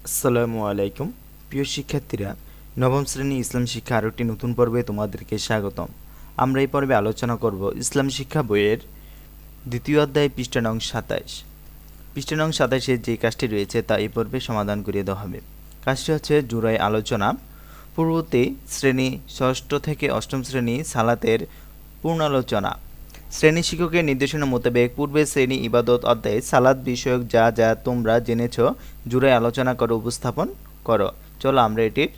আসসালামু আলাইকুম প্রিয় শিক্ষার্থীরা, নবম শ্রেণী ইসলাম শিক্ষা আরও একটি নতুন পর্বে তোমাদেরকে স্বাগতম। আমরা এই পর্বে আলোচনা করব ইসলাম শিক্ষা বইয়ের দ্বিতীয় অধ্যায় পৃষ্ঠা নং ২৭। পৃষ্ঠা নং ২৭-এর যে কাজটি রয়েছে তা এই পর্বে সমাধান করিয়ে দেওয়া হবে। কাজটি হচ্ছে জুরাই আলোচনা। পূর্ববর্তী শ্রেণী ষষ্ঠ থেকে অষ্টম শ্রেণী সালাতের পূর্ণালোচনা। শ্রেণী শিক্ষকের নির্দেশনা মোতাবেক পূর্বের শ্রেণী ইবাদত অধ্যায়ে সালাত বিষয়ক যা যা তোমরা জেনেছ জুড়ে আলোচনা করে উপস্থাপন করো। চলো আমরা এটির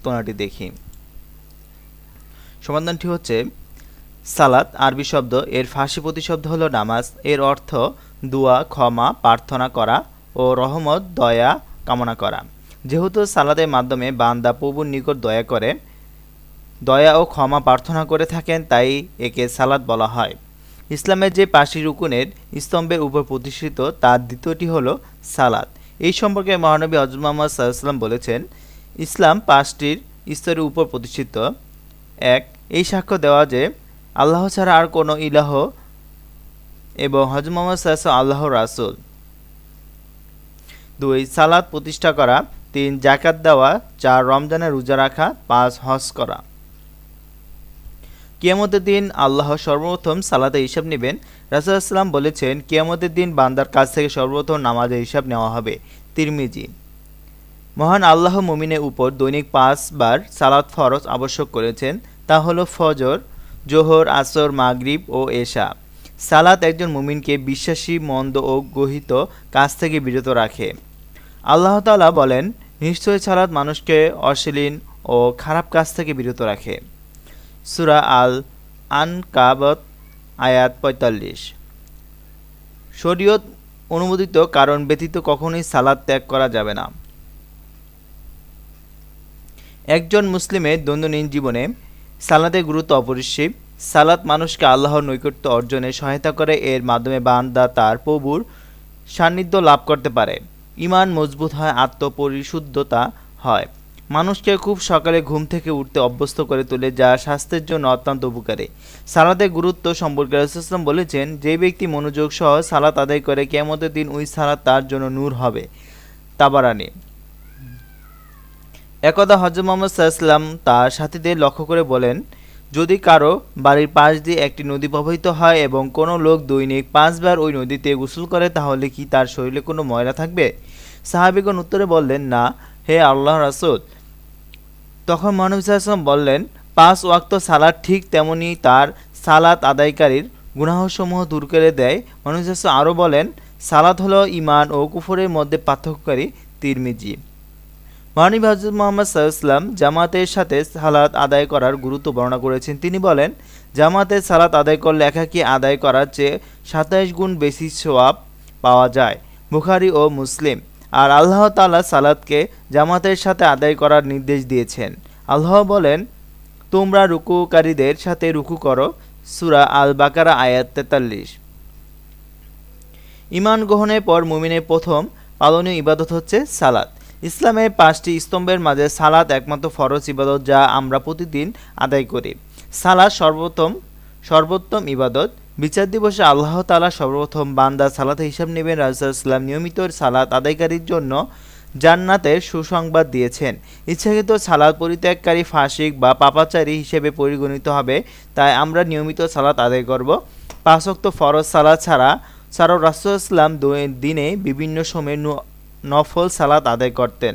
তুলনাটি দেখি। সমাধানটি হচ্ছে সালাত আরবি শব্দ, এর ফার্সি প্রতিশব্দ হলো নামাজ। এর অর্থ দোয়া, ক্ষমা প্রার্থনা করা ও রহমত, দয়া কামনা করা। যেহেতু সালাতের মাধ্যমে বান্দা প্রভুর নিকট দয়া ও ক্ষমা প্রার্থনা করে থাকেন, তাই একে সালাত বলা হয়। ইসলামের যে ৫টি রুকুনের স্তম্ভের উপর প্রতিষ্ঠিত তার দ্বিতীয়টি হলো সালাত। এই সম্পর্কে মহানবী হযরত মুহাম্মদ সাল্লাল্লাহু আলাইহি ওয়াসাল্লাম বলেছেন, ইসলাম ৫টির স্তরের উপর প্রতিষ্ঠিত। ১. এই সাক্ষ্য দেওয়া যে আল্লাহ ছাড়া আর কোনো ইলাহ এবং হযরত মুহাম্মদ সাল্লাল্লাহু আলাইহি ওয়াসাল্লাম আল্লাহর রাসূল। ২. সালাত প্রতিষ্ঠা করা। ৩. যাকাত দেওয়া। ৪. রমজানের রোজা রাখা। ৫. হজ করা। কিয়ামতের দিন আল্লাহ সর্বপ্রথম সালাতের হিসাব নেবেন। রাসূলুল্লাহ সাল্লাল্লাহু আলাইহি ওয়াসাল্লাম বলেছেন, কিয়ামতের দিন বান্দার কাছ থেকে সর্বপ্রথম নামাজের হিসাব নেওয়া হবে। তিরমিজি। মহান আল্লাহ মুমিনের উপর দৈনিক ৫ বার সালাত ফরজ আবশ্যক করেছেন। তা হলো ফজর, জোহর, আসর, মাগরিব ও এশা। সালাত একজন মুমিনকে বিশ্বাসী, মন্দ ও গহিত কাজ থেকে বিরত রাখে। আল্লাহ তাআলা বলেন, নিশ্চয় সালাত মানুষকে অশ্লীল ও খারাপ কাজ থেকে বিরত রাখে। সূরা আল আনকাবুত আয়াত ৪৫। শরীয়ত অনুমোদিত কারণ ব্যতীত কখনোই সালাত ত্যাগ করা যাবে না। একজন মুসলিমের দৈনন্দিন জীবনে সালাতের গুরুত্ব অপরিসীম। সালাত মানুষকে আল্লাহর নৈকট্য অর্জনে সহায়তা করে। এর মাধ্যমে বান্দা তার প্রভুর সান্নিধ্য লাভ করতে পারে, ঈমান মজবুত হয়, আত্মপরিশুদ্ধতা হয়, মানুষকে খুব সকালে ঘুম থেকে উঠতে অভ্যস্ত করে তোলে, যা স্বাস্থ্যের জন্য অত্যন্ত উপকারী। সালাতের গুরুত্ব সম্পর্কে রাসূলুল্লাহ সাল্লাল্লাহু আলাইহি ওয়াসাল্লাম বলেছেন, যে ব্যক্তি মনোযোগ সহ সালাত আদায় করে কিয়ামতের দিন ওই সালাত তার জন্য নূর হবে। তাবারানী। একদা হযরত মুহাম্মদ সাল্লাল্লাহু আলাইহি ওয়াসাল্লাম তার সাথীদের লক্ষ্য করে বলেন, যদি কারো বাড়ির পাশ দিয়ে একটি নদী প্রবাহিত হয় এবং কোনো লোক দৈনিক ৫ বার ওই নদীতে গোসল করে, তাহলে কি তার শরীরে কোনো ময়লা থাকবে? সাহাবীগণ উত্তরে বললেন, না হে আল্লাহর রাসূল। তখন মহানবী সাল্লাল্লাহু আলাইহি ওয়াসাল্লাম বললেন, ৫ ওয়াক্ত সালাত ঠিক তেমনি তার সালাত আদায়কারীর গুনাহসমূহ দূর করে দেয়। মহানবী সাল্লাল্লাহু আলাইহি ওয়াসাল্লাম আরও বলেন, সালাত হলো ঈমান ও কুফরের মধ্যে পার্থক্যকারী। তিরমিজি। মহানবী হযরত মুহাম্মদ সাল্লাল্লাহু আলাইহি ওয়াসাল্লাম জামাতের সাথে সালাত আদায় করার গুরুত্ব বর্ণনা করেছেন। তিনি বলেন, জামাতে সালাত আদায় করলে একাকী আদায় করার চেয়ে ২৭ গুণ বেশি সওয়াব পাওয়া যায়। বুখারী ও মুসলিম। আর আল্লাহ তাআলা সালাতকে জামাতের সাথে আদায় করার নির্দেশ দিয়েছেন। আল্লাহ বলেন, তোমরা রুকুকারীদের সাথে রুকু করো। সূরা আল বাকারা আয়াত ৪৩। ঈমান গ্রহণের পর মুমিনের প্রথম পালনীয় ইবাদত হচ্ছে সালাত। ইসলামের ৫টি স্তম্ভের মাঝে সালাত একমাত্র ফরজ ইবাদত, যা আমরা প্রতিদিন আদায় করি। সালাত সর্বোত্তম ইবাদত। বিচার দিবসে আল্লাহ তাআলা সর্বপ্রথম বান্দা সালাতের হিসাব নেবেন। রাসূলুল্লাহ সাল্লাল্লাহু আলাইহি ওয়াসাল্লাম নিয়মিত সালাত আদায়কারীর জন্য জান্নাতের সুসংবাদ দিয়েছেন। ইচ্ছাকৃত সালাত পরিত্যাগকারী ফাসিক বা পাপাচারী হিসেবে পরিগণিত হবে। তাই আমরা নিয়মিত সালাত আদায় করব। ৫ ওয়াক্ত ফরজ সালাত ছাড়াও রাসূলুল্লাহ সাল্লাল্লাহু আলাইহি ওয়াসাল্লাম দিনে বিভিন্ন সময়ে নফল সালাত আদায় করতেন।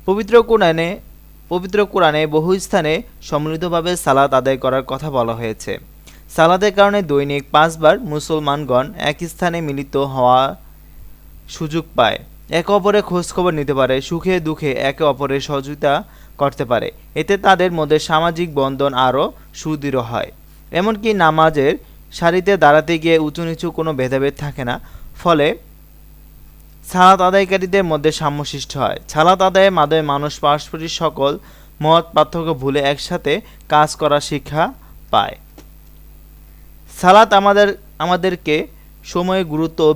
পবিত্র কোরআনে বহু স্থানে সম্মিলিতভাবে সালাত আদায় করার কথা বলা হয়েছে। সালাতের কারণে দৈনিক ৫ বার মুসলমানগণ এক স্থানে মিলিত হওয়ার সুযোগ পায়, একে অপরের খোঁজখবর নিতে পারে, সুখে দুঃখে একে অপরের সহযোগিতা করতে পারে। এতে তাদের মধ্যে সামাজিক বন্ধন আরও সুদৃঢ় হয়। এমনকি নামাজের সারিতে দাঁড়াতে গিয়ে উঁচু নিচু কোনো ভেদাভেদ থাকে না। ফলে সালাত আদায়কারীদের মধ্যে সাম্য সৃষ্টি হয়। সালাত আদায়ের মাধ্যমে মানুষ পারস্পরিক সকল মত পার্থক্য ভুলে একসাথে কাজ করার শিক্ষা পায়। সালাত আমাদেরকে সময়ের গুরুত্ব ও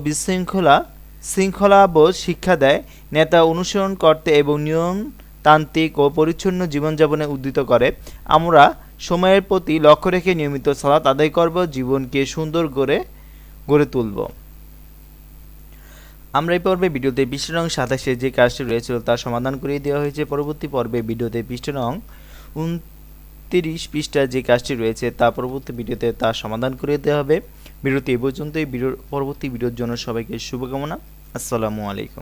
শৃঙ্খলাবোধ শিক্ষা দেয়, নেতা অনুসরণ করতে এবং নিয়মতান্ত্রিক ও পরিচ্ছন্ন জীবনযাপনে উদ্বুদ্ধ করে। আমরা সময়ের প্রতি লক্ষ্য রেখে নিয়মিত সালাত আদায় করব, জীবনকে সুন্দর করে গড়ে তুলব। আমরা এই পর্বে ভিডিওতে পৃষ্ঠ নং 27 যে কাজটি রয়েছিল তার সমাধান করিয়ে দেওয়া হয়েছে। পরবর্তী পর্বে ভিডিওতে পৃষ্ঠ নং 29 পৃষ্ঠা যে কাজটি রয়েছে তা পরবর্তী ভিডিওতে তার সমাধান করিয়ে দেওয়া হবে। ভিডিওটি এই পর্যন্তই। পরবর্তী ভিডিওর জন্য সবাইকে শুভকামনা। আসসালামু আলাইকুম।